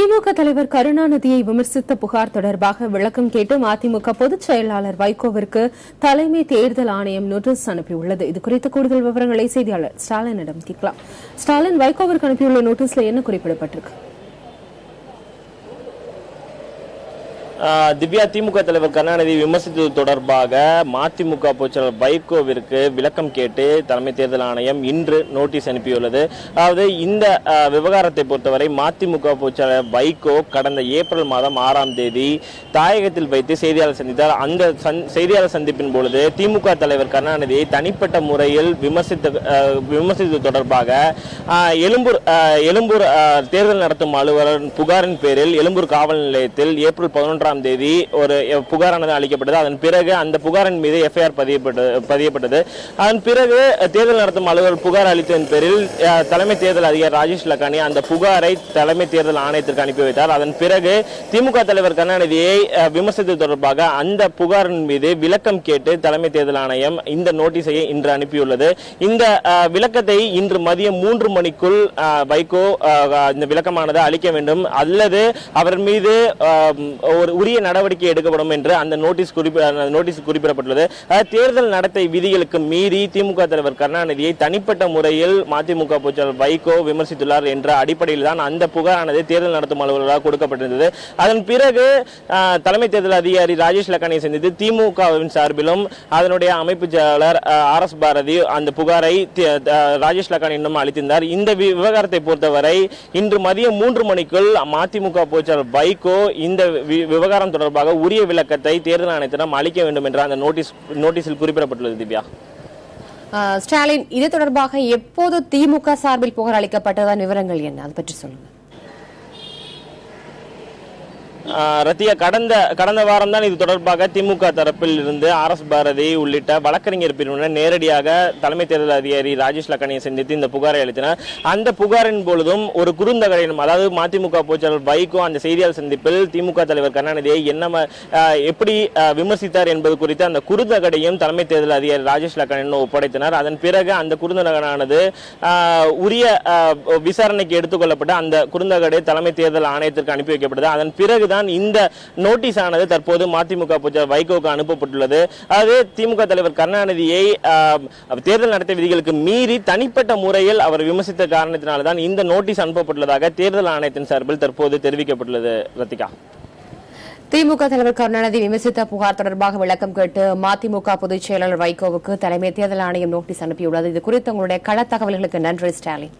திமுக தலைவர் கருணாநிதியை விமர்சித்த புகார் தொடர்பாக விளக்கம் கேட்டு மதிமுக பொதுச் செயலாளர் வைகோவிற்கு தலைமை தேர்தல் ஆணையம் நோட்டீஸ் அனுப்பியுள்ளது. இதுகுறித்த கூடுதல் விவரங்களை செய்தியாளர் ஸ்டாலினிடம் கேட்கலாம். ஸ்டாலின், வைகோவிற்கு அனுப்பியுள்ள நோட்டீஸ்ல என்ன குறிப்பிடப்பட்டிருக்கு? திவ்யா, திமுக தலைவர் கருணாநிதி விமர்சித்தது தொடர்பாக மதிமுக பொதுச்செயலாளர் வைகோவிற்கு விளக்கம் கேட்டு தலைமை தேர்தல் ஆணையம் இன்று நோட்டீஸ் அனுப்பியுள்ளது. அதாவது இந்த விவகாரத்தை பொறுத்தவரை மதிமுக பொதுச்செயலாளர் வைகோ கடந்த ஏப்ரல் மாதம் 6ஆம் தேதி தாயகத்தில் வைத்து செய்தியாளர் சந்தித்தார். அந்த செய்தியாளர் சந்திப்பின் பொழுது திமுக தலைவர் கருணாநிதியை தனிப்பட்ட முறையில் விமர்சித்தது தொடர்பாக எழும்பூர் தேர்தல் நடத்தும் அலுவலர் புகாரின் பேரில் எழும்பூர் காவல் நிலையத்தில் ஏப்ரல் 11ஆம் தேதி ஒரு புகாரானது அளிக்கப்பட்டது. அதன் பிறகு அந்த புகாரின் மீது எஃப்ஐஆர் பதியப்பட்டது. அதன் பிறகு தேர்தல் நடத்தும் அலுவலர் புகார் அளித்ததன் பேரில் தலைமை தேர்தல் அதிகாரி ராஜேஷ் லக்கானி அந்த புகாரை தலைமை தேர்தல் ஆணையத்திற்கு அனுப்பி வைத்தார். அதன் பிறகு திமுக தலைவர் கருணாநிதியை விமர்சித்தது தொடர்பாக அந்த புகாரின் மீது விளக்கம் கேட்டு தலைமை தேர்தல் ஆணையம் இந்த நோட்டீஸை இன்று அனுப்பியுள்ளது. இந்த விளக்கத்தை இன்று மதியம் 3 மணிக்குள் வைகோ இந்த விளக்கமானது அளிக்க வேண்டும், அல்லது அவர் மீது ஒரு உரிய நடவடிக்கை எடுக்கப்படும் என்று அந்த நோட்டீஸ் குறிப்பிடப்பட்டுள்ளது. தேர்தல் நடத்தை விதிகளுக்கு மீறி திமுக தலைவர் கருணாநிதியை தனிப்பட்ட முறையில் மதிமுக பொதுச்செயலாளர் வைகோ விமர்சித்துள்ளார் என்ற அடிப்படையில் தான் அந்த புகாரானது தேர்தல் நடத்தும் அலுவலராக கொடுக்கப்பட்டிருந்தது. அதன் பிறகு தலைமை தேர்தல் அதிகாரி ராஜேஷ் லக்கானியை சந்தித்து திமுகவின் சார்பிலும் அதனுடைய அமைப்பு செயலாளர் RS பாரதி அந்த புகாரை ராஜேஷ் லக்கானியிடம் அளித்திருந்தார். இந்த விவகாரத்தை பொறுத்தவரை இன்று மதியம் 3 மணிக்குள் மதிமுக பொதுச்செயலாளர் வைகோ இந்த விவகாரம் தொடர்பாக உரிய விளக்கத்தை தேர்தல் ஆணையத்திடம் அளிக்க வேண்டும் என்ற அந்த நோட்டீஸில் குறிப்பிடப்பட்டுள்ளது. திவ்யா, ஸ்டாலின், இது தொடர்பாக எப்போது திமுக சார்பில் புகார் அளிக்கப்பட்டதன் விவரங்கள் என்ன, அதை பற்றி சொல்லுங்க. ரத்தியா, கடந்த வாரம் தான் இது தொடர்பாக திமுக தரப்பில் இருந்து RS பாரதி உள்ளிட்ட வழக்கறிஞர் பிரிவினர் நேரடியாக தலைமை தேர்தல் அதிகாரி ராஜேஷ் லக்கானியை சந்தித்து இந்த புகாரை அளித்தனர். அந்த புகாரின் பொழுதும் ஒரு குறுந்தகடினம், அதாவது மதிமுக பொதுச்செயலாளர் வைகோ அந்த செய்தியாளர் சந்திப்பில் திமுக தலைவர் கருணாநிதியை எப்படி விமர்சித்தார் என்பது குறித்து அந்த குறுந்தகடையும் தலைமை தேர்தல் அதிகாரி ராஜேஷ் லக்கானியிடம் ஒப்படைத்தனர். அதன் பிறகு அந்த குறுந்தகடானது உரிய விசாரணைக்கு எடுத்துக்கொள்ளப்பட்டு அந்த குறுந்தகடை தலைமை தேர்தல் ஆணையத்திற்கு அனுப்பி வைக்கப்பட்டது. அதன் பிறகுதான் இந்த நோட்டீஸ் ஆனது தற்போது மதிமுக பொதுச்செயலாளர் வைகோவுக்கு அனுப்பப்பட்டுள்ளது. அது திமுக தலைவர் கருணாநிதியை தேர்தல் நடத்தை விதிகளுக்கு மீறி தனிப்பட்ட முறையில் அவர் விமர்சித்த காரணத்தினால்தான் இந்த நோட்டீஸ் அனுப்பப்பட்டுள்ளதாக தேர்தல் ஆணையத்தின் சார்பில் தற்போது தெரிவிக்கப்பட்டுள்ளது. ரத்திகா, திமுக தலைவர் கருணாநிதி விமர்சித்த புகார் தொடர்பாக விளக்கம் கேட்டு மதிமுக பொதுச் செயலாளர் வைகோவுக்கு தலைமை தேர்தல் ஆணையம் நோட்டீஸ் அனுப்பியுள்ளது. இது குறித்து உங்களுடைய கள தகவல்களுக்கு நன்றி ஸ்டாலின்.